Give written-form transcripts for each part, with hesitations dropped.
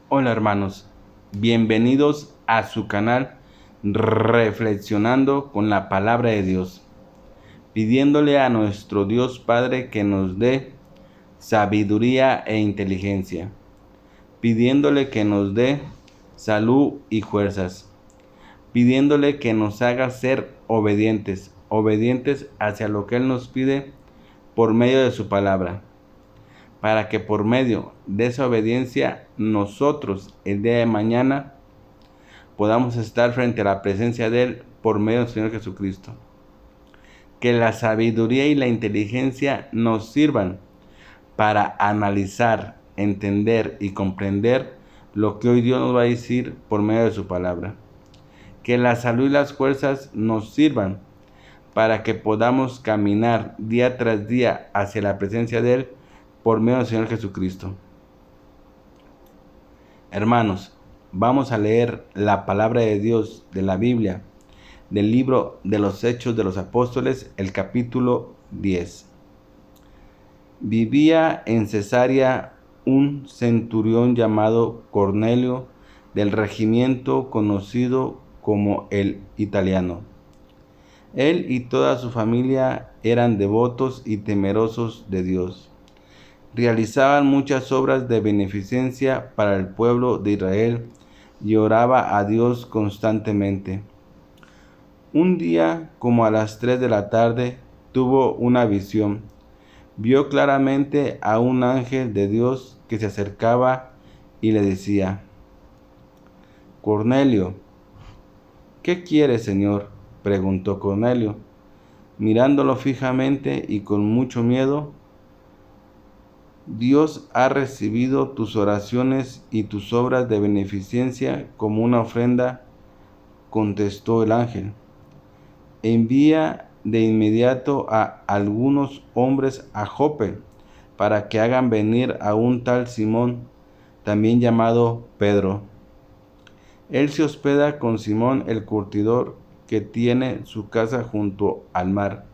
Hola hermanos, bienvenidos a su canal Reflexionando con la Palabra de Dios, pidiéndole a nuestro Dios Padre que nos dé sabiduría e inteligencia, pidiéndole que nos dé salud y fuerzas, pidiéndole que nos haga ser obedientes hacia lo que Él nos pide por medio de su palabra, para que por medio de esa obediencia nosotros el día de mañana podamos estar frente a la presencia de Él por medio del Señor Jesucristo. Que la sabiduría y la inteligencia nos sirvan para analizar, entender y comprender lo que hoy Dios nos va a decir por medio de su palabra. Que la salud y las fuerzas nos sirvan para que podamos caminar día tras día hacia la presencia de Él por medio del Señor Jesucristo. Hermanos, vamos a leer la palabra de Dios de la Biblia, del libro de los Hechos de los Apóstoles, el capítulo 10. Vivía en Cesarea un centurión llamado Cornelio, del regimiento conocido como el Italiano. Él y toda su familia eran devotos y temerosos de Dios. Realizaban muchas obras de beneficencia para el pueblo de Israel y oraba a Dios constantemente. Un día, como a las 3 de la tarde, tuvo una visión. Vio claramente a un ángel de Dios que se acercaba y le decía: Cornelio. ¿Qué quieres, Señor?, preguntó Cornelio, mirándolo fijamente y con mucho miedo. Dios ha recibido tus oraciones y tus obras de beneficencia como una ofrenda, contestó el ángel. Envía de inmediato a algunos hombres a Jope para que hagan venir a un tal Simón, también llamado Pedro. Él se hospeda con Simón el curtidor, que tiene su casa junto al mar.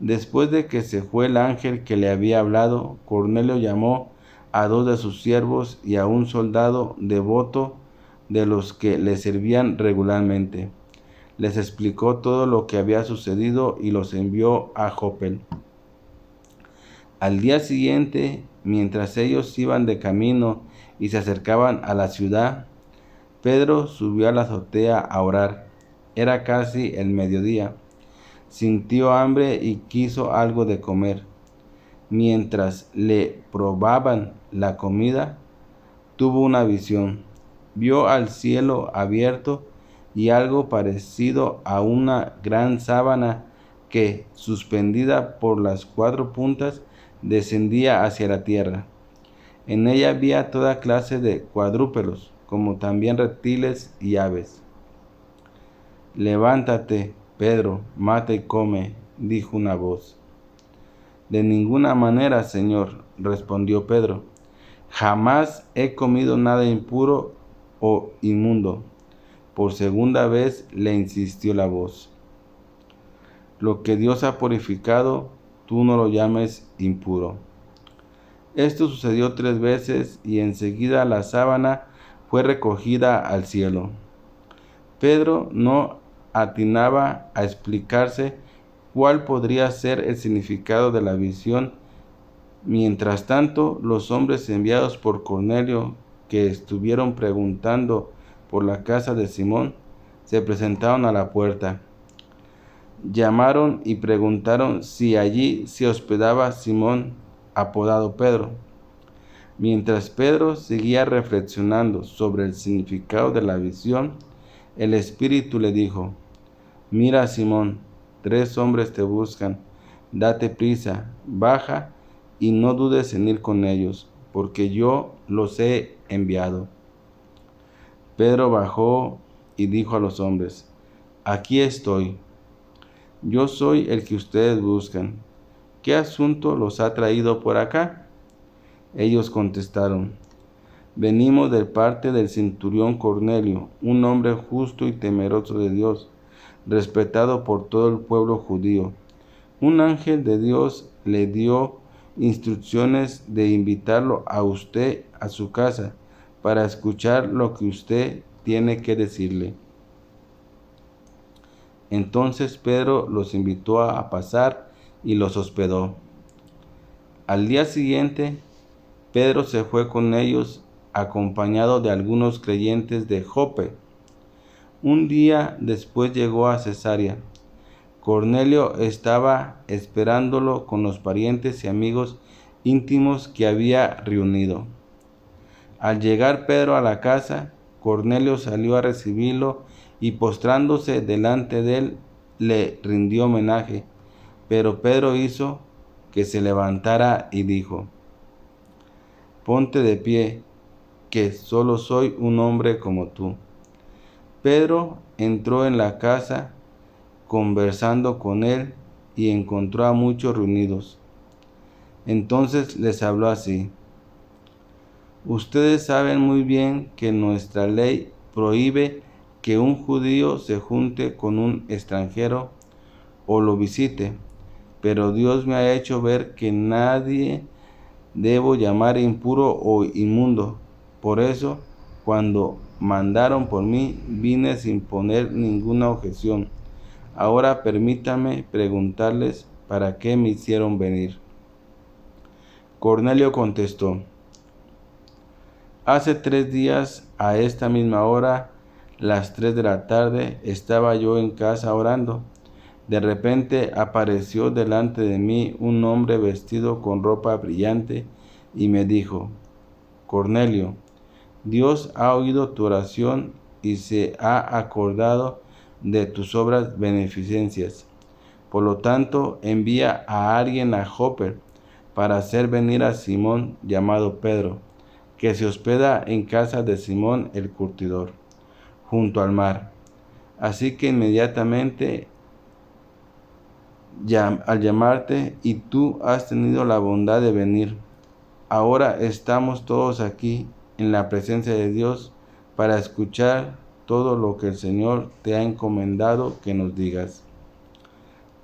Después de que se fue el ángel que le había hablado, Cornelio llamó a 2 de sus siervos y a un soldado devoto de los que le servían regularmente. Les explicó todo lo que había sucedido y los envió a Jope. Al día siguiente, mientras ellos iban de camino y se acercaban a la ciudad, Pedro subió a la azotea a orar. Era casi el mediodía. Sintió hambre y quiso algo de comer. Mientras le probaban la comida, tuvo una visión. Vio al cielo abierto y algo parecido a una gran sábana que, suspendida por las 4 puntas, descendía hacia la tierra. En ella había toda clase de cuadrúpedos, como también reptiles y aves. Levántate, Pedro, mata y come, dijo una voz. De ninguna manera, Señor, respondió Pedro. Jamás he comido nada impuro o inmundo. Por segunda vez le insistió la voz. Lo que Dios ha purificado, tú no lo llames impuro. Esto sucedió 3 veces y enseguida la sábana fue recogida al cielo. Pedro no atinaba a explicarse cuál podría ser el significado de la visión. Mientras tanto, los hombres enviados por Cornelio, que estuvieron preguntando por la casa de Simón, se presentaron a la puerta. Llamaron y preguntaron si allí se hospedaba Simón, apodado Pedro. Mientras Pedro seguía reflexionando sobre el significado de la visión, el Espíritu le dijo: Mira, Simón, 3 hombres te buscan. Date prisa, baja y no dudes en ir con ellos, porque yo los he enviado. Pedro bajó y dijo a los hombres: Aquí estoy. Yo soy el que ustedes buscan. ¿Qué asunto los ha traído por acá? Ellos contestaron: Venimos de parte del centurión Cornelio, un hombre justo y temeroso de Dios, respetado por todo el pueblo judío. Un ángel de Dios le dio instrucciones de invitarlo a usted a su casa para escuchar lo que usted tiene que decirle. Entonces Pedro los invitó a pasar y los hospedó. Al día siguiente, Pedro se fue con ellos acompañado de algunos creyentes de Jope. Un día después llegó a Cesarea. Cornelio estaba esperándolo con los parientes y amigos íntimos que había reunido. Al llegar Pedro a la casa, Cornelio salió a recibirlo y postrándose delante de él, le rindió homenaje. Pero Pedro hizo que se levantara y dijo: «Ponte de pie, que solo soy un hombre como tú». Pedro entró en la casa conversando con él y encontró a muchos reunidos. Entonces les habló así: «Ustedes saben muy bien que nuestra ley prohíbe que un judío se junte con un extranjero o lo visite, pero Dios me ha hecho ver que nadie debo llamar impuro o inmundo. Por eso, cuando mandaron por mí, vine sin poner ninguna objeción. Ahora permítanme preguntarles para qué me hicieron venir». Cornelio contestó: «Hace 3 días, a esta misma hora, las 3 de la tarde, estaba yo en casa orando. De repente apareció delante de mí un hombre vestido con ropa brillante y me dijo: Cornelio, Dios ha oído tu oración y se ha acordado de tus obras beneficencias. Por lo tanto, envía a alguien a Jope para hacer venir a Simón, llamado Pedro, que se hospeda en casa de Simón el curtidor, junto al mar». Así que inmediatamente al llamarte, y tú has tenido la bondad de venir. Ahora estamos todos aquí en la presencia de Dios para escuchar todo lo que el Señor te ha encomendado que nos digas.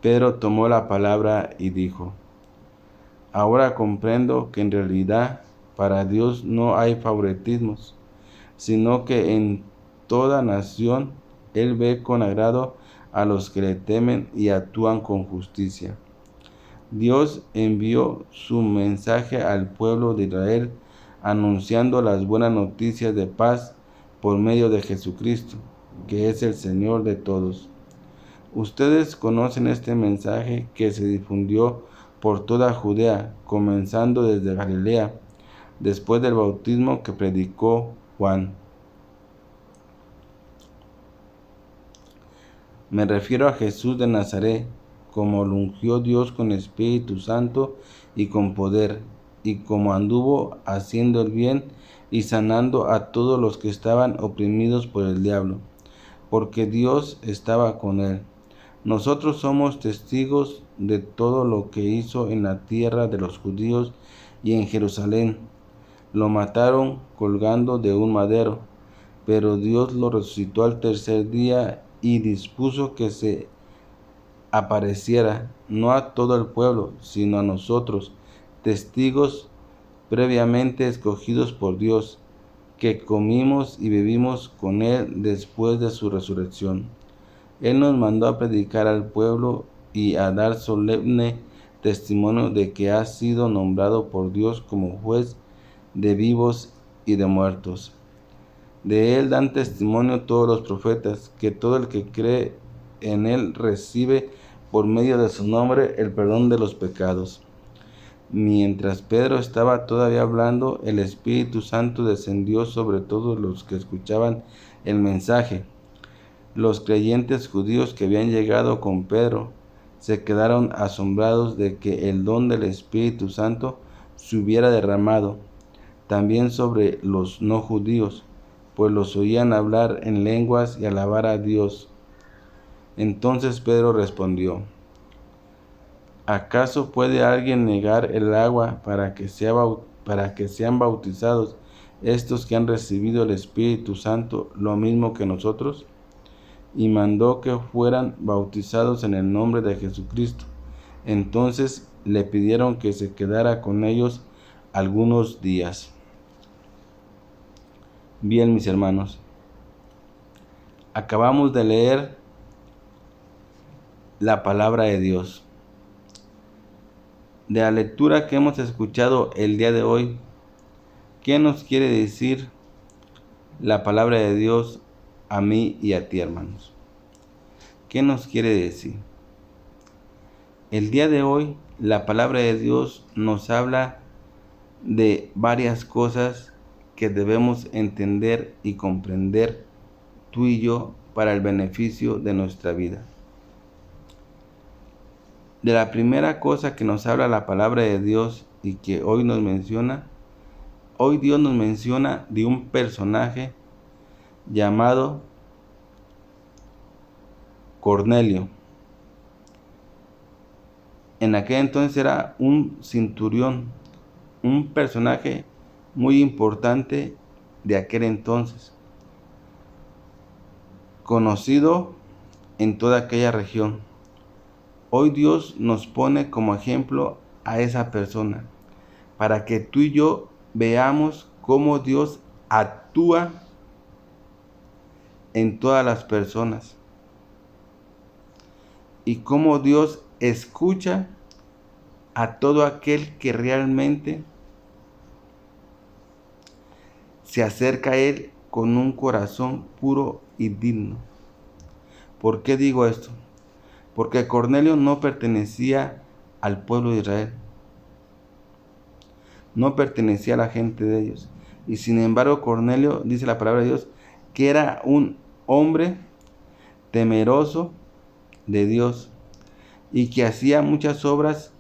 Pedro tomó la palabra y dijo: «Ahora comprendo que en realidad para Dios no hay favoritismos, sino que en toda nación Él ve con agrado a los que le temen y actúan con justicia. Dios envió su mensaje al pueblo de Israel, anunciando las buenas noticias de paz por medio de Jesucristo, que es el Señor de todos. Ustedes conocen este mensaje que se difundió por toda Judea, comenzando desde Galilea, después del bautismo que predicó Juan. Me refiero a Jesús de Nazaret, como lo ungió Dios con Espíritu Santo y con poder, y como anduvo haciendo el bien y sanando a todos los que estaban oprimidos por el diablo, porque Dios estaba con él. Nosotros somos testigos de todo lo que hizo en la tierra de los judíos y en Jerusalén. Lo mataron colgando de un madero, pero Dios lo resucitó al tercer día y dispuso que se apareciera no a todo el pueblo, sino a nosotros, testigos previamente escogidos por Dios, que comimos y bebimos con Él después de su resurrección. Él nos mandó a predicar al pueblo y a dar solemne testimonio de que ha sido nombrado por Dios como juez de vivos y de muertos. De Él dan testimonio todos los profetas, que todo el que cree en Él recibe por medio de su nombre el perdón de los pecados». Mientras Pedro estaba todavía hablando, el Espíritu Santo descendió sobre todos los que escuchaban el mensaje. Los creyentes judíos que habían llegado con Pedro se quedaron asombrados de que el don del Espíritu Santo se hubiera derramado también sobre los no judíos, pues los oían hablar en lenguas y alabar a Dios. Entonces Pedro respondió: ¿acaso puede alguien negar el agua para que sean bautizados estos que han recibido el Espíritu Santo lo mismo que nosotros? Y mandó que fueran bautizados en el nombre de Jesucristo. Entonces le pidieron que se quedara con ellos algunos días. Bien, mis hermanos, acabamos de leer la palabra de Dios. De la lectura que hemos escuchado el día de hoy, ¿qué nos quiere decir la palabra de Dios a mí y a ti, hermanos? ¿Qué nos quiere decir? El día de hoy, la palabra de Dios nos habla de varias cosas que debemos entender y comprender tú y yo para el beneficio de nuestra vida. De la primera cosa que nos habla la palabra de Dios y que hoy nos menciona, hoy Dios nos menciona de un personaje llamado Cornelio. En aquel entonces era un centurión, un personaje muy importante de aquel entonces, conocido en toda aquella región. Hoy Dios nos pone como ejemplo a esa persona, para que tú y yo veamos cómo Dios actúa en todas las personas y cómo Dios escucha a todo aquel que realmente se acerca a Él con un corazón puro y digno. ¿Por qué digo esto? Porque Cornelio no pertenecía al pueblo de Israel, no pertenecía a la gente de ellos. Y sin embargo, Cornelio, dice la palabra de Dios, que era un hombre temeroso de Dios y que hacía muchas obras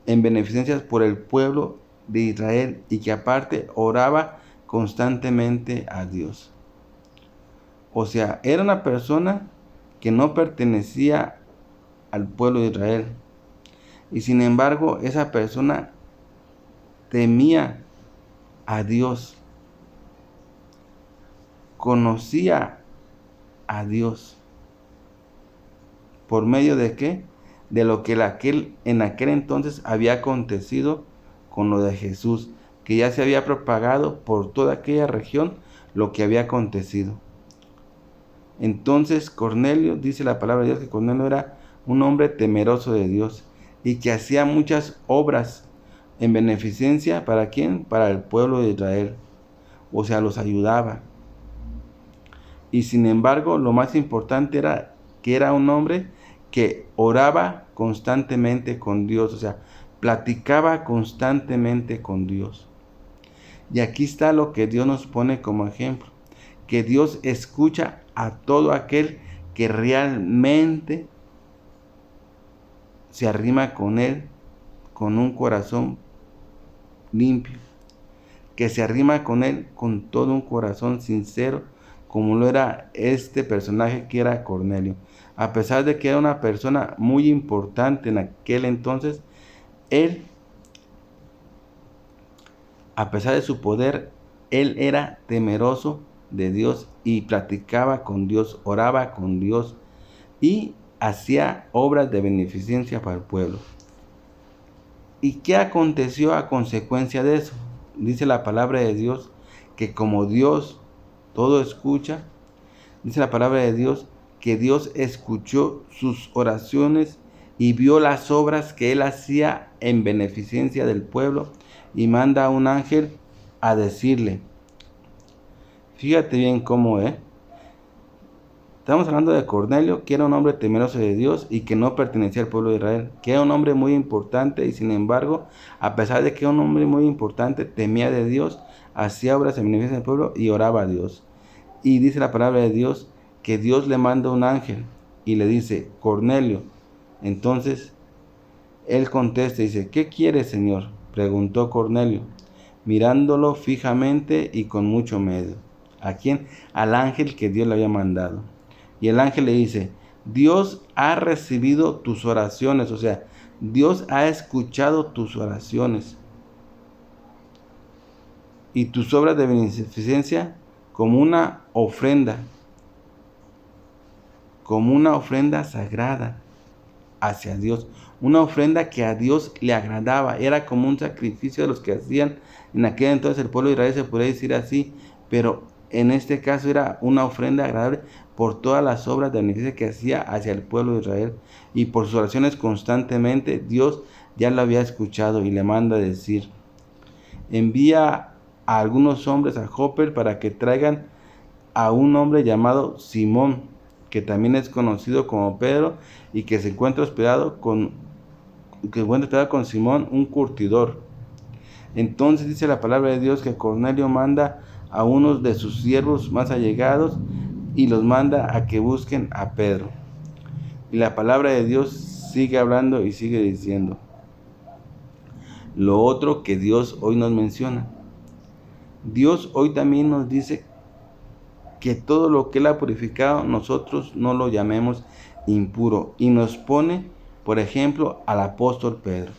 en beneficencias por el pueblo de Israel y que aparte oraba constantemente a Dios. O sea, era una persona que no pertenecía al pueblo de Israel. Y sin embargo, esa persona temía a Dios, conocía a Dios. ¿Por medio de qué? De lo que en aquel entonces había acontecido con lo de Jesús, que ya se había propagado por toda aquella región lo que había acontecido. Entonces Cornelio, dice la palabra de Dios, que Cornelio era un hombre temeroso de Dios y que hacía muchas obras en beneficencia, ¿para quién? Para el pueblo de Israel. O sea, los ayudaba. Y sin embargo, lo más importante era que era un hombre que oraba constantemente con Dios, o sea, platicaba constantemente con Dios. Y aquí está lo que Dios nos pone como ejemplo, que Dios escucha a todo aquel que realmente se arrima con Él con un corazón limpio, que se arrima con Él con todo un corazón sincero, como lo era este personaje que era Cornelio. A pesar de que era una persona muy importante en aquel entonces, él, a pesar de su poder, él era temeroso de Dios y platicaba con Dios, oraba con Dios y hacía obras de beneficencia para el pueblo. ¿Y qué aconteció a consecuencia de eso? Dice la palabra de Dios que como Dios todo escucha, dice la palabra de Dios que Dios escuchó sus oraciones y vio las obras que él hacía en beneficencia del pueblo y manda a un ángel a decirle. Fíjate bien cómo es. Estamos hablando de Cornelio, que era un hombre temeroso de Dios y que no pertenecía al pueblo de Israel, que era un hombre muy importante y sin embargo, a pesar de que era un hombre muy importante, temía de Dios, hacía obras en beneficio del pueblo y oraba a Dios. Y dice la palabra de Dios que Dios le manda un ángel y le dice, Cornelio. Entonces, él contesta y dice, ¿qué quieres, Señor? Preguntó Cornelio, mirándolo fijamente y con mucho miedo. ¿A quién? Al ángel que Dios le había mandado. Y el ángel le dice, Dios ha recibido tus oraciones, o sea, Dios ha escuchado tus oraciones y tus obras de beneficencia como una ofrenda sagrada hacia Dios, una ofrenda que a Dios le agradaba, era como un sacrificio de los que hacían en aquel entonces el pueblo de Israel, se podría decir así, pero en este caso era una ofrenda agradable por todas las obras de beneficio que hacía hacia el pueblo de Israel, y por sus oraciones constantemente. Dios ya lo había escuchado y le manda a decir: envía a algunos hombres a Jope para que traigan a un hombre llamado Simón, que también es conocido como Pedro, y que se encuentra hospedado con Simón, un curtidor. Entonces dice la palabra de Dios que Cornelio manda a unos de sus siervos más allegados y los manda a que busquen a Pedro. Y la palabra de Dios sigue hablando y sigue diciendo lo otro que Dios hoy nos menciona. Dios hoy también nos dice que todo lo que Él ha purificado, nosotros no lo llamemos impuro, y nos pone, por ejemplo, al apóstol Pedro.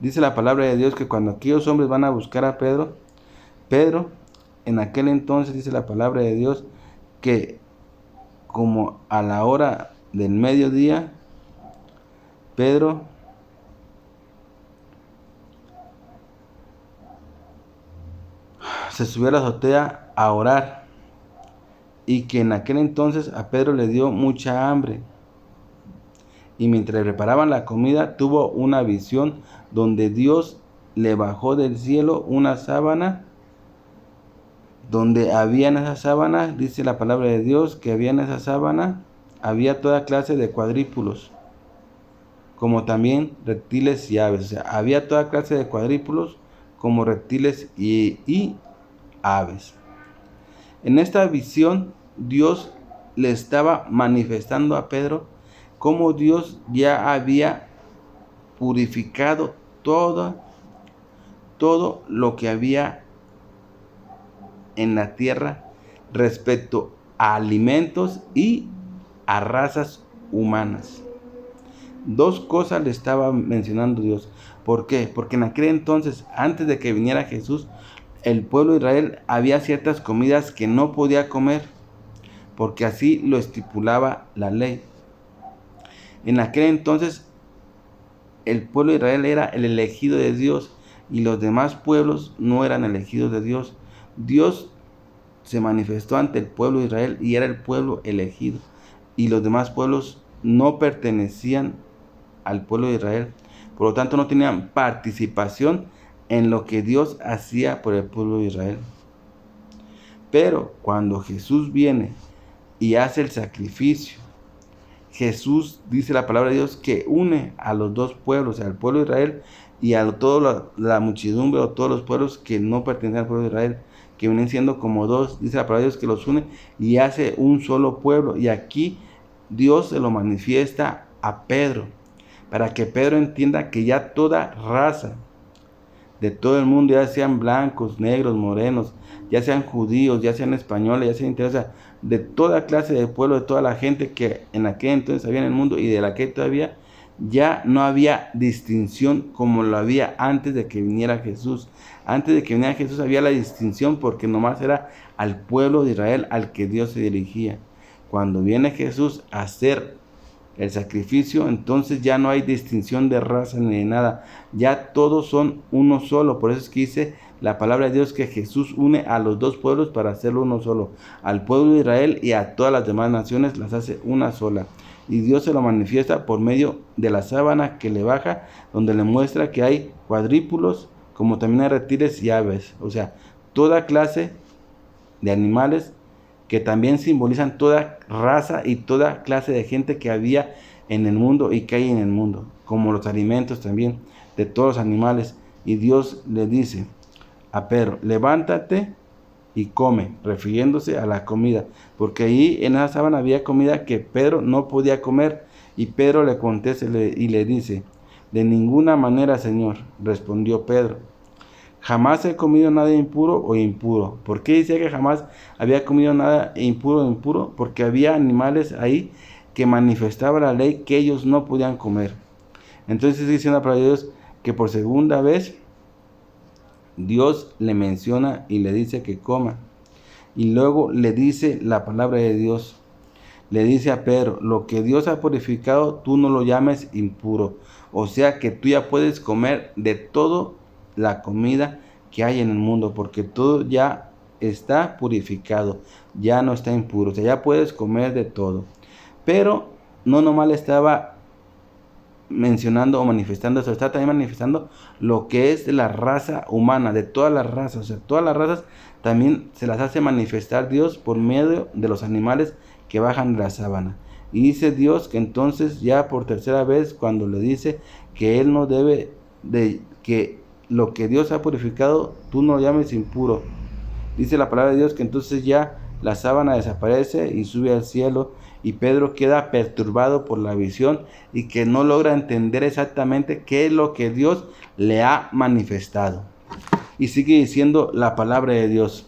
Dice la palabra de Dios que cuando aquellos hombres van a buscar a Pedro, en aquel entonces, dice la palabra de Dios, que como a la hora del mediodía, Pedro se subió a la azotea a orar, y que en aquel entonces a Pedro le dio mucha hambre, y mientras preparaban la comida tuvo una visión donde Dios le bajó del cielo una sábana, donde había en esa sábana, dice la palabra de Dios, que había en esa sábana, había toda clase de cuadrúpedos, como también reptiles y aves. O sea, había toda clase de cuadrúpedos, como reptiles y aves. En esta visión, Dios le estaba manifestando a Pedro cómo Dios ya había purificado todo lo que había en la tierra respecto a alimentos y a razas humanas. Dos cosas le estaba mencionando Dios. ¿Por qué? Porque en aquel entonces, antes de que viniera Jesús, el pueblo de Israel había ciertas comidas que no podía comer, porque así lo estipulaba la ley. En aquel entonces, el pueblo de Israel era el elegido de Dios, y los demás pueblos no eran elegidos de Dios. Dios se manifestó ante el pueblo de Israel y era el pueblo elegido, y los demás pueblos no pertenecían al pueblo de Israel. Por lo tanto, no tenían participación en lo que Dios hacía por el pueblo de Israel. Pero cuando Jesús viene y hace el sacrificio, Jesús, dice la palabra de Dios, que une a los dos pueblos, al pueblo de Israel y a toda la muchedumbre o todos los pueblos que no pertenecen al pueblo de Israel, que vienen siendo como dos. Dice la palabra de Dios que los une y hace un solo pueblo. Y aquí Dios se lo manifiesta a Pedro, para que Pedro entienda que ya toda raza de todo el mundo, ya sean blancos, negros, morenos, ya sean judíos, ya sean españoles, ya sean interesados, de toda clase de pueblo, de toda la gente que en aquel entonces había en el mundo y de la que todavía, ya no había distinción como lo había antes de que viniera Jesús. Antes de que viniera Jesús había la distinción porque nomás era al pueblo de Israel al que Dios se dirigía. Cuando viene Jesús a hacer el sacrificio, entonces ya no hay distinción de raza ni de nada, ya todos son uno solo. Por eso es que dice la palabra de Dios que Jesús une a los dos pueblos para hacerlo uno solo, al pueblo de Israel y a todas las demás naciones las hace una sola. Y Dios se lo manifiesta por medio de la sábana que le baja, donde le muestra que hay cuadrúpedos, como también hay reptiles y aves, o sea, toda clase de animales que también simbolizan toda raza y toda clase de gente que había en el mundo y que hay en el mundo, como los alimentos también de todos los animales. Y Dios le dice a Pedro: levántate y come, refiriéndose a la comida, porque ahí en esa sábana había comida que Pedro no podía comer. Y Pedro le contesta y le dice: de ninguna manera, Señor, respondió Pedro. Jamás he comido nada impuro o impuro. ¿Por qué decía que jamás había comido nada impuro o impuro? Porque había animales ahí que manifestaba la ley que ellos no podían comer. Entonces dice la palabra de Dios que por segunda vez Dios le menciona y le dice que coma. Y luego le dice la palabra de Dios, le dice a Pedro: lo que Dios ha purificado, tú no lo llames impuro. O sea que tú ya puedes comer de todo la comida que hay en el mundo, porque todo ya está purificado, ya no está impuro, o sea, ya puedes comer de todo. Pero no nomás le estaba mencionando o manifestando eso, está también manifestando lo que es de la raza humana, de todas las razas, o sea, todas las razas también se las hace manifestar Dios por medio de los animales que bajan de la sábana. Y dice Dios que entonces ya por tercera vez cuando le dice que él no debe de, que lo que Dios ha purificado, tú no lo llames impuro. Dice la palabra de Dios que entonces ya la sábana desaparece y sube al cielo, y Pedro queda perturbado por la visión y que no logra entender exactamente qué es lo que Dios le ha manifestado. Y sigue diciendo la palabra de Dios.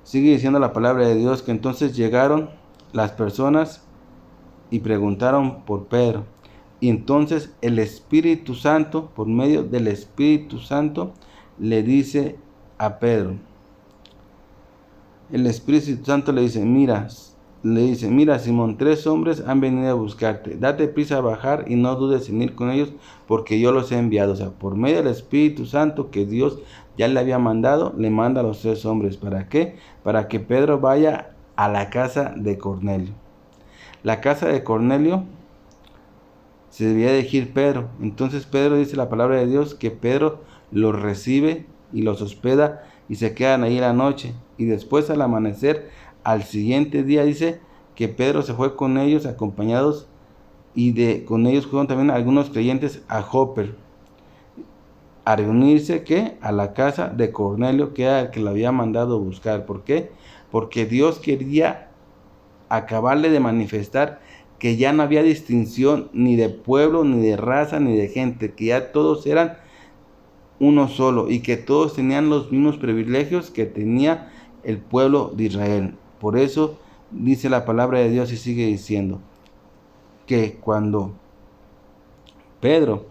Sigue diciendo la palabra de Dios que entonces llegaron las personas y preguntaron por Pedro. Y entonces el Espíritu Santo, por medio del Espíritu Santo, le dice a Pedro. El Espíritu Santo le dice, mira, Simón, 3 hombres han venido a buscarte. Date prisa a bajar y no dudes en ir con ellos, porque yo los he enviado. O sea, por medio del Espíritu Santo que Dios ya le había mandado, le manda a los 3 hombres. ¿Para qué? Para que Pedro vaya a la casa de Cornelio. La casa de Cornelio se debía dirigir Pedro. Entonces Pedro, dice la palabra de Dios, que Pedro los recibe y los hospeda y se quedan ahí la noche. Y después al amanecer, al siguiente día, dice que Pedro se fue con ellos acompañados, y con ellos fueron también algunos creyentes a Jope, a reunirse que a la casa de Cornelio, que era el que lo había mandado buscar. ¿Por qué? Porque Dios quería acabarle de manifestar que ya no había distinción ni de pueblo, ni de raza, ni de gente, que ya todos eran uno solo y que todos tenían los mismos privilegios que tenía el pueblo de Israel. Por eso dice la palabra de Dios y sigue diciendo que cuando Pedro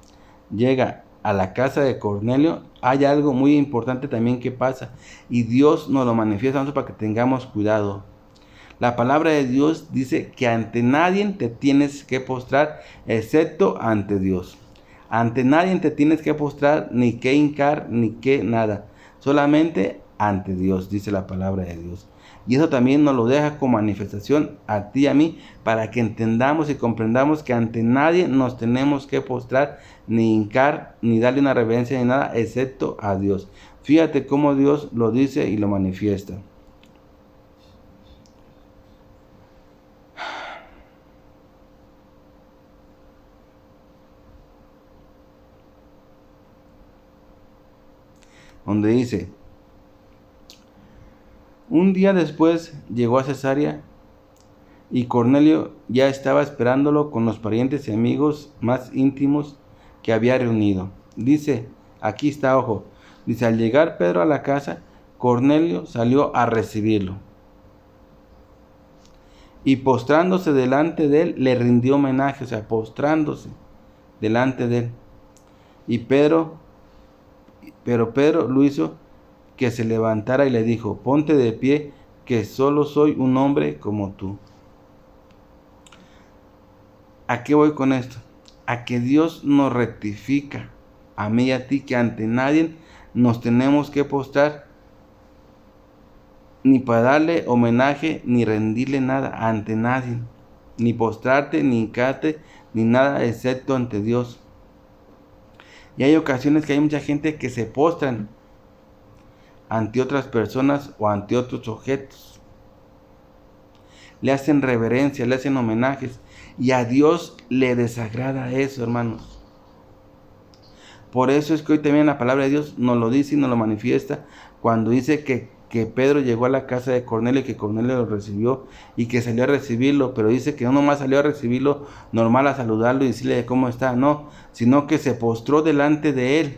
llega a la casa de Cornelio, hay algo muy importante también que pasa, y Dios nos lo manifiesta para que tengamos cuidado. La palabra de Dios dice que ante nadie te tienes que postrar excepto ante Dios. Ante nadie te tienes que postrar, ni que hincar, ni que nada. Solamente ante Dios, dice la palabra de Dios. Y eso también nos lo deja como manifestación a ti y a mí, para que entendamos y comprendamos que ante nadie nos tenemos que postrar, ni hincar, ni darle una reverencia, ni nada, excepto a Dios. Fíjate cómo Dios lo dice y lo manifiesta. Donde dice, un día después llegó a Cesarea y Cornelio ya estaba esperándolo con los parientes y amigos más íntimos que había reunido. Dice, aquí está, ojo, dice, al llegar Pedro a la casa, Cornelio salió a recibirlo. Y postrándose delante de él, le rindió homenaje, o sea, postrándose delante de él. Pero Pedro lo hizo que se levantara y le dijo, ponte de pie, que solo soy un hombre como tú. ¿A qué voy con esto? A que Dios nos rectifica, a mí y a ti, que ante nadie nos tenemos que postrar, ni para darle homenaje, ni rendirle nada ante nadie, ni postrarte, ni hincarte, ni nada, excepto ante Dios. Y hay ocasiones que hay mucha gente que se postran ante otras personas o ante otros objetos. Le hacen reverencia, le hacen homenajes, y a Dios le desagrada eso, hermanos. Por eso es que hoy también la palabra de Dios nos lo dice y nos lo manifiesta cuando dice que Pedro llegó a la casa de Cornelio y que Cornelio lo recibió y que salió a recibirlo, pero dice que no nomás salió a recibirlo normal, a saludarlo y decirle cómo está, no, sino que se postró delante de él,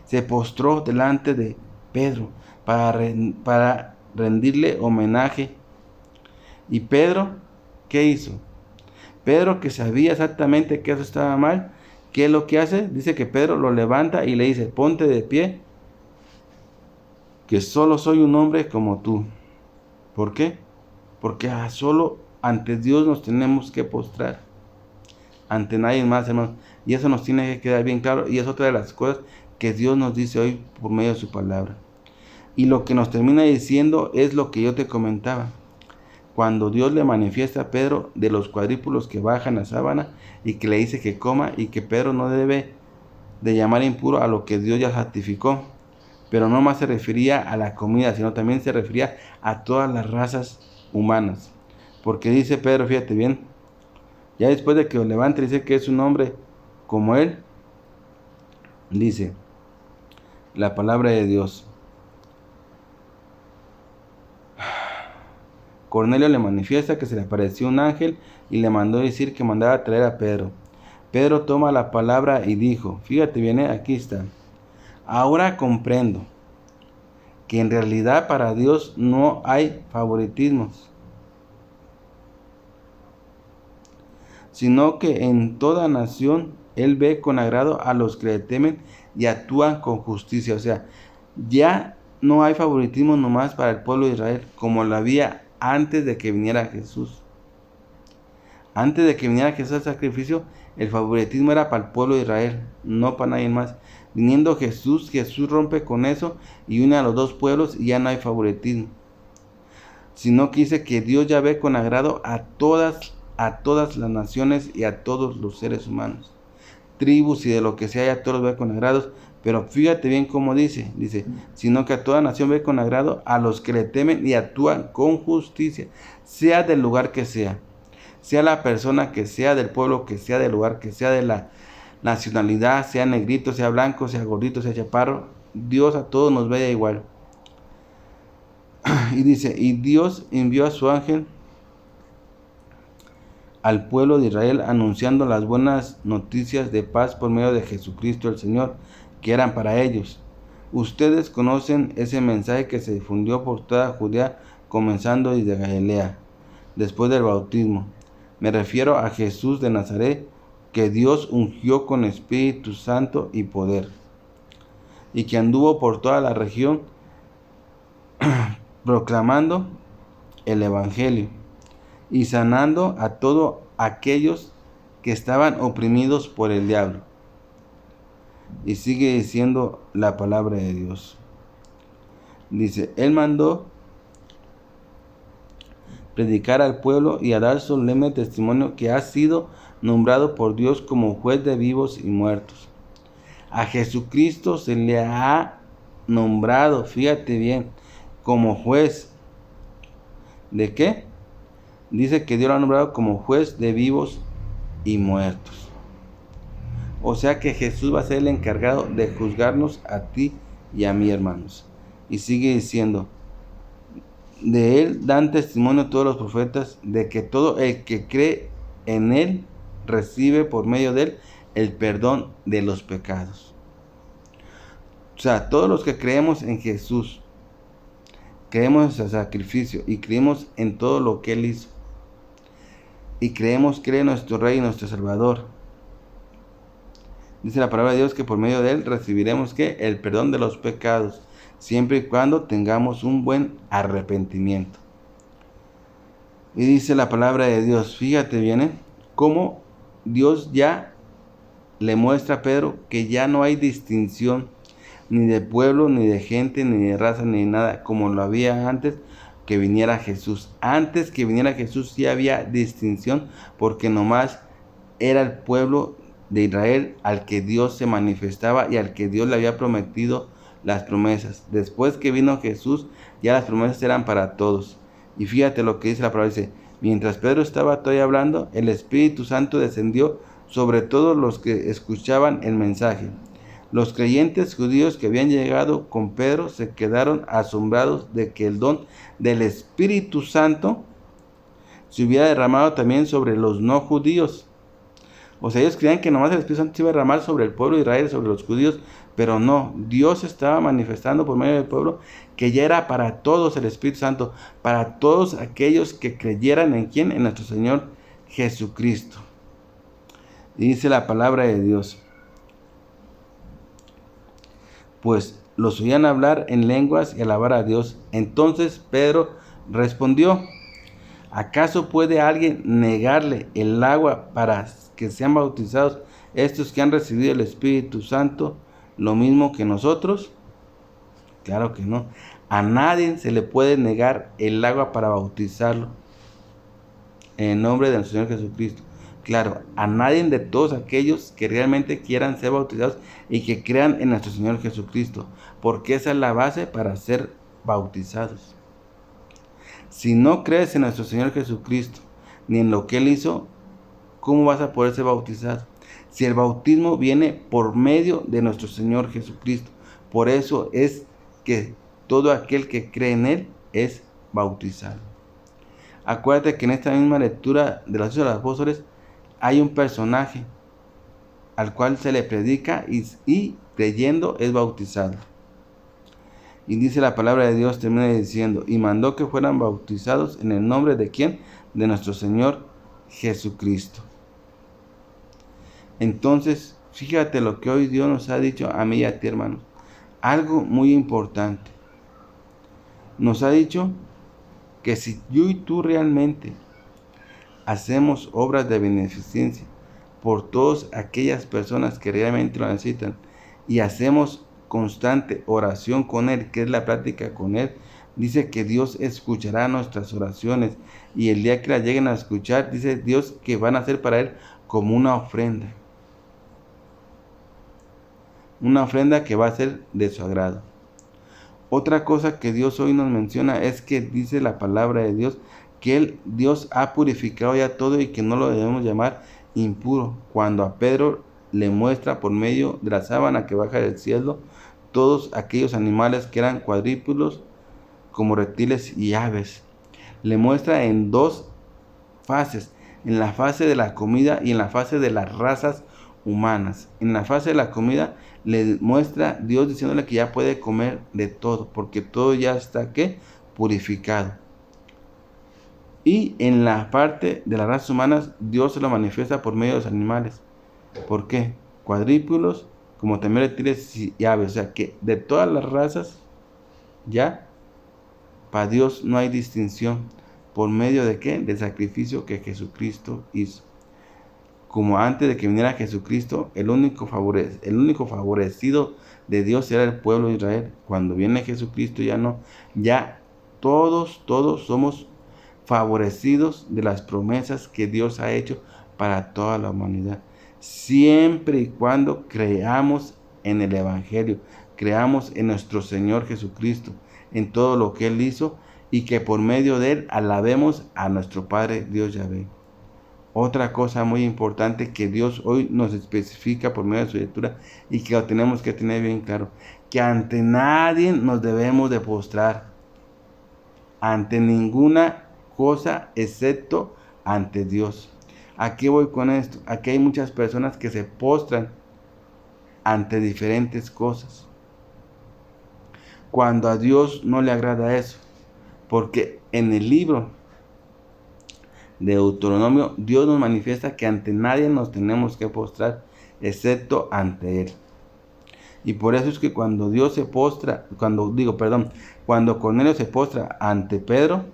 se postró delante de Pedro para rendirle homenaje. ¿Y Pedro qué hizo? Pedro, que sabía exactamente que eso estaba mal, ¿qué es lo que hace? Dice que Pedro lo levanta y le dice, ponte de pie, que solo soy un hombre como tú. ¿Por qué? Porque solo ante Dios nos tenemos que postrar, ante nadie más, hermanos. Y eso nos tiene que quedar bien claro, y es otra de las cosas que Dios nos dice hoy por medio de su palabra. Y lo que nos termina diciendo es lo que yo te comentaba. Cuando Dios le manifiesta a Pedro de los cuadrípulos que bajan la sábana y que le dice que coma y que Pedro no debe de llamar impuro a lo que Dios ya santificó. Pero no más se refería a la comida, sino también se refería a todas las razas humanas. Porque dice Pedro, fíjate bien, ya después de que lo levante, dice que es un hombre como él, dice la palabra de Dios. Cornelio le manifiesta que se le apareció un ángel y le mandó decir que mandaba a traer a Pedro. Pedro toma la palabra y dijo, fíjate bien, aquí está. Ahora comprendo que en realidad para Dios no hay favoritismos, sino que en toda nación Él ve con agrado a los que le temen y actúan con justicia. O sea, ya no hay favoritismo nomás para el pueblo de Israel, como lo había antes de que viniera Jesús. Antes de que viniera Jesús al sacrificio, el favoritismo era para el pueblo de Israel, no para nadie más. Viniendo Jesús, Jesús rompe con eso y une a los dos pueblos y ya no hay favoritismo. Sino que dice que Dios ya ve con agrado a todas las naciones y a todos los seres humanos. Tribus y de lo que sea, ya todos ve con agrado. Pero fíjate bien cómo dice, sino que a toda nación ve con agrado a los que le temen y actúan con justicia, sea del lugar que sea la persona que sea, del pueblo que sea, del lugar que sea, de la nacionalidad, sea negrito, sea blanco, sea gordito, sea chaparro, Dios a todos nos ve igual. Y dice, y Dios envió a su ángel al pueblo de Israel anunciando las buenas noticias de paz por medio de Jesucristo el Señor, que eran para ellos. Ustedes conocen ese mensaje que se difundió por toda Judea, comenzando desde Galilea, después del bautismo. Me refiero a Jesús de Nazaret, que Dios ungió con Espíritu Santo y poder, y que anduvo por toda la región proclamando el Evangelio y sanando a todos aquellos que estaban oprimidos por el diablo. Y sigue diciendo la palabra de Dios. Dice, Él mandó predicar al pueblo y a dar solemne testimonio que ha sido nombrado por Dios como juez de vivos y muertos. A Jesucristo se le ha nombrado, fíjate bien, como juez. ¿De qué? Dice que Dios lo ha nombrado como juez de vivos y muertos. O sea que Jesús va a ser el encargado de juzgarnos a ti y a mí, hermanos. Y sigue diciendo, de Él dan testimonio todos los profetas de que todo el que cree en Él recibe por medio de Él el perdón de los pecados. O sea, todos los que creemos en Jesús, creemos en su sacrificio y creemos en todo lo que Él hizo. Y creemos que Él es nuestro Rey y nuestro Salvador. Dice la palabra de Dios que por medio de Él recibiremos ¿qué? El perdón de los pecados, siempre y cuando tengamos un buen arrepentimiento. Y dice la palabra de Dios, fíjate bien, cómo Dios ya le muestra a Pedro que ya no hay distinción ni de pueblo, ni de gente, ni de raza, ni de nada, como lo había antes que viniera Jesús. Antes que viniera Jesús sí había distinción, porque nomás era el pueblo de Israel al que Dios se manifestaba y al que Dios le había prometido las promesas. Después que vino Jesús, ya las promesas eran para todos. Y fíjate lo que dice la palabra, dice, mientras Pedro estaba todavía hablando, el Espíritu Santo descendió sobre todos los que escuchaban el mensaje. Los creyentes judíos que habían llegado con Pedro se quedaron asombrados de que el don del Espíritu Santo se hubiera derramado también sobre los no judíos. O sea, ellos creían que nomás el Espíritu Santo se iba a derramar sobre el pueblo de Israel, sobre los judíos, pero no, Dios estaba manifestando por medio del pueblo que ya era para todos el Espíritu Santo, para todos aquellos que creyeran en quién, en nuestro Señor Jesucristo. Y dice la palabra de Dios, pues los oían hablar en lenguas y alabar a Dios. Entonces Pedro respondió, ¿acaso puede alguien negarle el agua para que sean bautizados estos que han recibido el Espíritu Santo lo mismo que nosotros? Claro que no. A nadie se le puede negar el agua para bautizarlo en el nombre de nuestro Señor Jesucristo. Claro, a nadie de todos aquellos que realmente quieran ser bautizados y que crean en nuestro Señor Jesucristo, porque esa es la base para ser bautizados. Si no crees en nuestro Señor Jesucristo, ni en lo que Él hizo, ¿cómo vas a poder ser bautizado? Si el bautismo viene por medio de nuestro Señor Jesucristo. Por eso es que todo aquel que cree en Él es bautizado. Acuérdate que en esta misma lectura de los Hechos de los Apóstoles hay un personaje al cual se le predica y creyendo es bautizado. Y dice la palabra de Dios, termina diciendo, y mandó que fueran bautizados en el nombre de ¿quién? De nuestro Señor Jesucristo. Entonces, fíjate lo que hoy Dios nos ha dicho a mí y a ti, hermanos. Algo muy importante. Nos ha dicho que si yo y tú realmente hacemos obras de beneficencia por todas aquellas personas que realmente lo necesitan y hacemos constante oración con Él, que es la práctica con Él, dice que Dios escuchará nuestras oraciones y el día que las lleguen a escuchar, dice Dios que van a ser para Él como una ofrenda que va a ser de su agrado. Otra cosa que Dios hoy nos menciona es que dice la palabra de Dios que Dios ha purificado ya todo y que no lo debemos llamar impuro. Cuando a Pedro le muestra por medio de la sábana que baja del cielo todos aquellos animales que eran cuadrúpedos como reptiles y aves. Le muestra en dos fases, en la fase de la comida y en la fase de las razas humanas. En la fase de la comida le muestra Dios diciéndole que ya puede comer de todo, porque todo ya está ¿qué? Purificado. Y en la parte de las razas humanas, Dios se lo manifiesta por medio de los animales. ¿Por qué? Cuadrúpedos, como también reptiles y aves. O sea que de todas las razas, ya, para Dios no hay distinción. ¿Por medio de qué? Del sacrificio que Jesucristo hizo. Como antes de que viniera Jesucristo, el único favorecido de Dios era el pueblo de Israel. Cuando viene Jesucristo ya no, ya todos somos favorecidos de las promesas que Dios ha hecho para toda la humanidad. Siempre y cuando creamos en el Evangelio, creamos en nuestro Señor Jesucristo, en todo lo que Él hizo y que por medio de Él alabemos a nuestro Padre Dios Yahvé. Otra cosa muy importante que Dios hoy nos especifica por medio de su lectura y que lo tenemos que tener bien claro, que ante nadie nos debemos de postrar, ante ninguna cosa excepto ante Dios. ¿A qué voy con esto? Aquí hay muchas personas que se postran ante diferentes cosas, cuando a Dios no le agrada eso, porque en el libro de Deuteronomio, Dios nos manifiesta que ante nadie nos tenemos que postrar, excepto ante Él. Y por eso es que cuando cuando Cornelio se postra ante Pedro,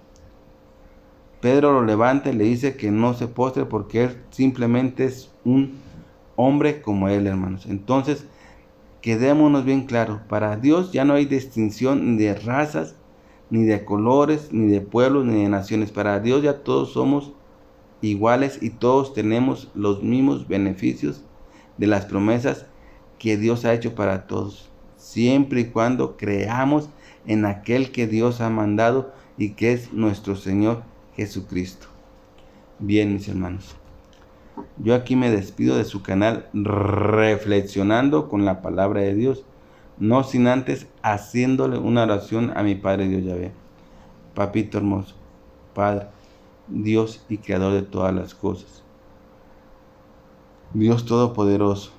Pedro lo levanta y le dice que no se postre porque él simplemente es un hombre como él, hermanos. Entonces, quedémonos bien claros, para Dios ya no hay distinción ni de razas, ni de colores, ni de pueblos, ni de naciones. Para Dios ya todos somos iguales y todos tenemos los mismos beneficios de las promesas que Dios ha hecho para todos, siempre y cuando creamos en aquel que Dios ha mandado y que es nuestro Señor Jesucristo. Bien, mis hermanos, yo aquí me despido de su canal reflexionando con la palabra de Dios, no sin antes haciéndole una oración a mi Padre Dios Yahvé. Papito hermoso, Padre, Dios y Creador de todas las cosas, Dios Todopoderoso,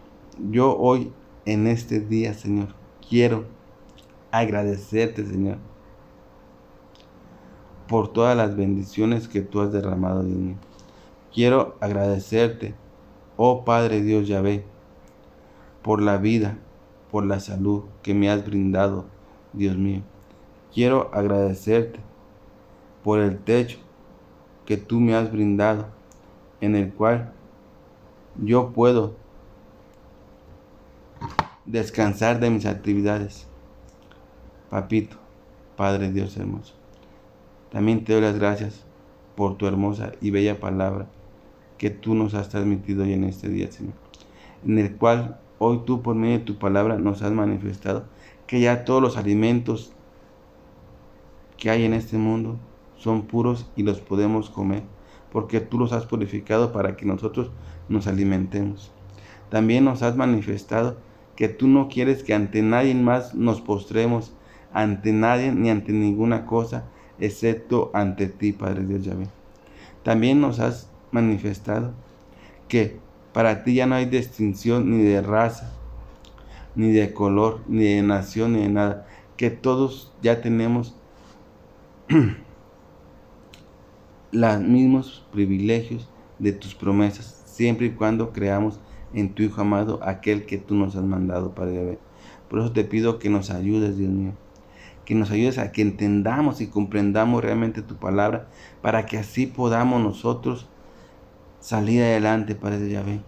yo hoy en este día, Señor, quiero agradecerte, Señor, por todas las bendiciones que tú has derramado en mí. Quiero agradecerte, oh Padre Dios Yahvé, por la vida, por la salud que me has brindado, Dios mío. Quiero agradecerte por el techo que tú me has brindado, en el cual yo puedo descansar de mis actividades. Papito, Padre Dios hermoso, también te doy las gracias por tu hermosa y bella palabra que tú nos has transmitido hoy en este día, Señor, en el cual hoy tú por medio de tu palabra nos has manifestado que ya todos los alimentos que hay en este mundo son puros y los podemos comer, porque tú los has purificado para que nosotros nos alimentemos. También nos has manifestado que tú no quieres que ante nadie más nos postremos, ante nadie ni ante ninguna cosa, excepto ante ti, Padre Dios Yahvé. También nos has manifestado que para ti ya no hay distinción ni de raza, ni de color, ni de nación, ni de nada, que todos ya tenemos los mismos privilegios de tus promesas, siempre y cuando creamos en tu Hijo amado, aquel que tú nos has mandado, Padre Yahvé. Por eso te pido que nos ayudes, Dios mío, que nos ayudes a que entendamos y comprendamos realmente tu palabra, para que así podamos nosotros salir adelante, Padre Yahvé.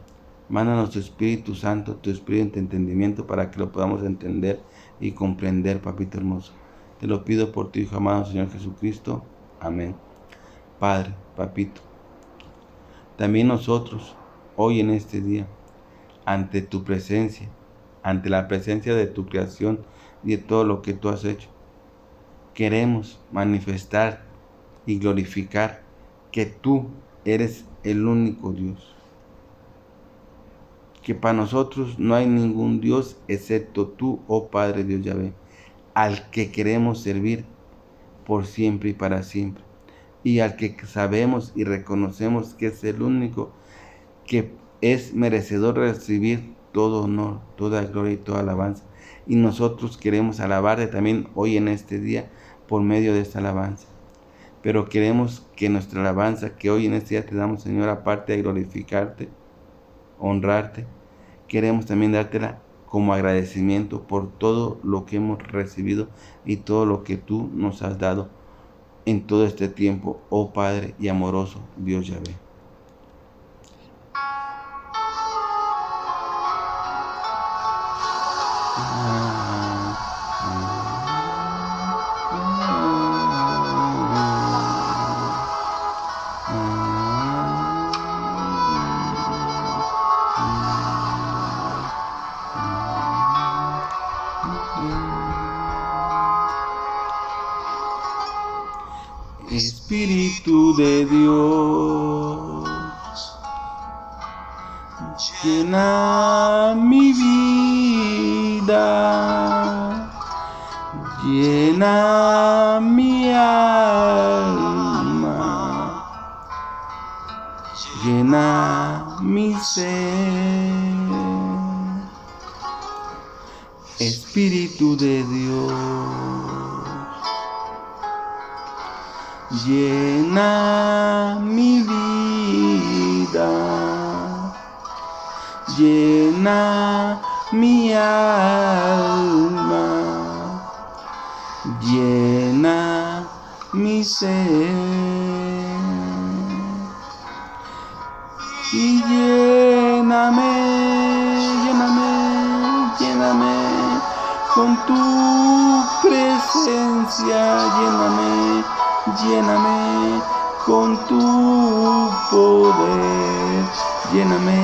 Mándanos tu Espíritu Santo, tu Espíritu de entendimiento, para que lo podamos entender y comprender, Papito hermoso. Te lo pido por tu Hijo amado, Señor Jesucristo. Amén. Padre, Papito, también nosotros, hoy en este día, ante tu presencia, ante la presencia de tu creación y de todo lo que tú has hecho, queremos manifestar y glorificar que tú eres el único Dios, que para nosotros no hay ningún Dios excepto tú, oh Padre Dios Yahvé, al que queremos servir por siempre y para siempre, y al que sabemos y reconocemos que es el único que es merecedor de recibir todo honor, toda gloria y toda alabanza. Y nosotros queremos alabarte también hoy en este día por medio de esta alabanza. Pero queremos que nuestra alabanza que hoy en este día te damos, Señor, aparte de glorificarte, honrarte, queremos también dártela como agradecimiento por todo lo que hemos recibido y todo lo que tú nos has dado en todo este tiempo, oh Padre y amoroso Dios Yahvé. Espíritu de Dios, llena mi vida, llena mi alma, llena mi ser. Espíritu de Dios, llena mi vida, llena mi alma, llena mi ser, y lléname con tu presencia, lléname con tu poder, lléname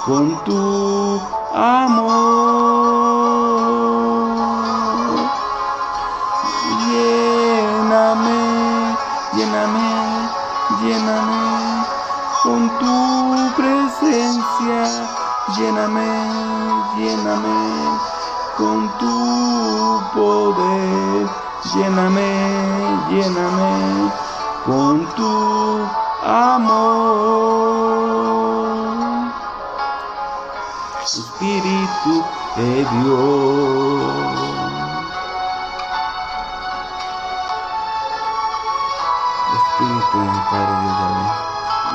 con tu amor, lléname con tu presencia, lléname con tu poder, lléname con tu amor. Espíritu de Dios, Espíritu de mi Padre Dios Yahvé,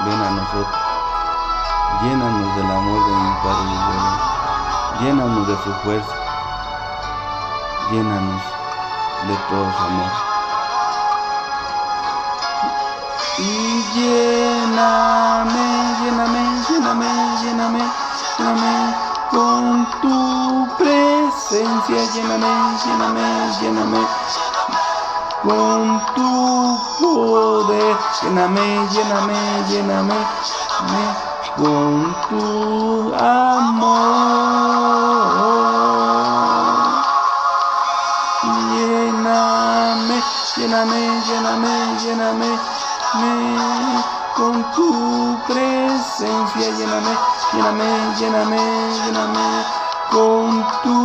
ven a nosotros, llénanos del amor de mi Padre Dios Yahvé, llénanos de su fuerza, llénanos de todo su amor. Y lléname con tu presencia, lléname, lléname, lléname, con tu poder, lléname, lléname, lléname, con tu amor, lléname, lléname, lléname, lléname, con tu presencia, lléname, lléname, lléname, lléname, con tu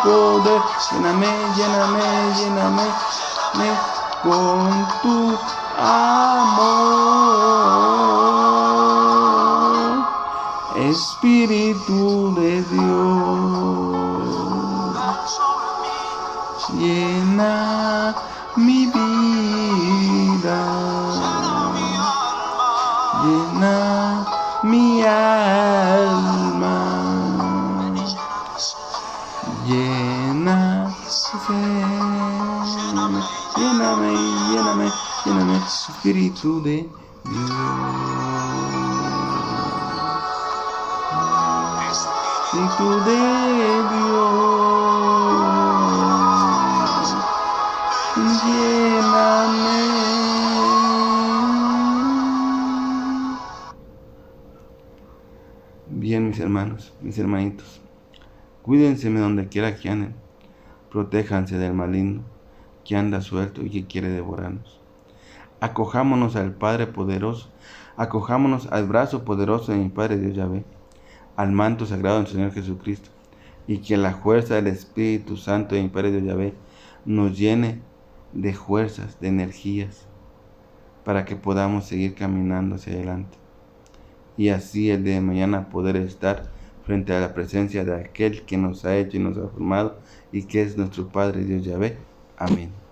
poder, lléname, lléname, lléname, con tu amor, Espíritu de Dios, llena mi vida, llena mi alma, lléname, lléname, lléname, lléname, Espíritu de Dios, Espíritu de Dios, lléname. Bien, mis hermanos, mis hermanitos, cuídense de donde quiera que anden, protéjanse del maligno que anda suelto y que quiere devorarnos. Acojámonos al Padre poderoso, acojámonos al brazo poderoso de mi Padre Dios Yahvé, al manto sagrado del Señor Jesucristo, y que la fuerza del Espíritu Santo de mi Padre Dios Yahvé nos llene de fuerzas, de energías, para que podamos seguir caminando hacia adelante. Y así el día de mañana poder estar frente a la presencia de aquel que nos ha hecho y nos ha formado y que es nuestro Padre Dios Yahvé. Amén.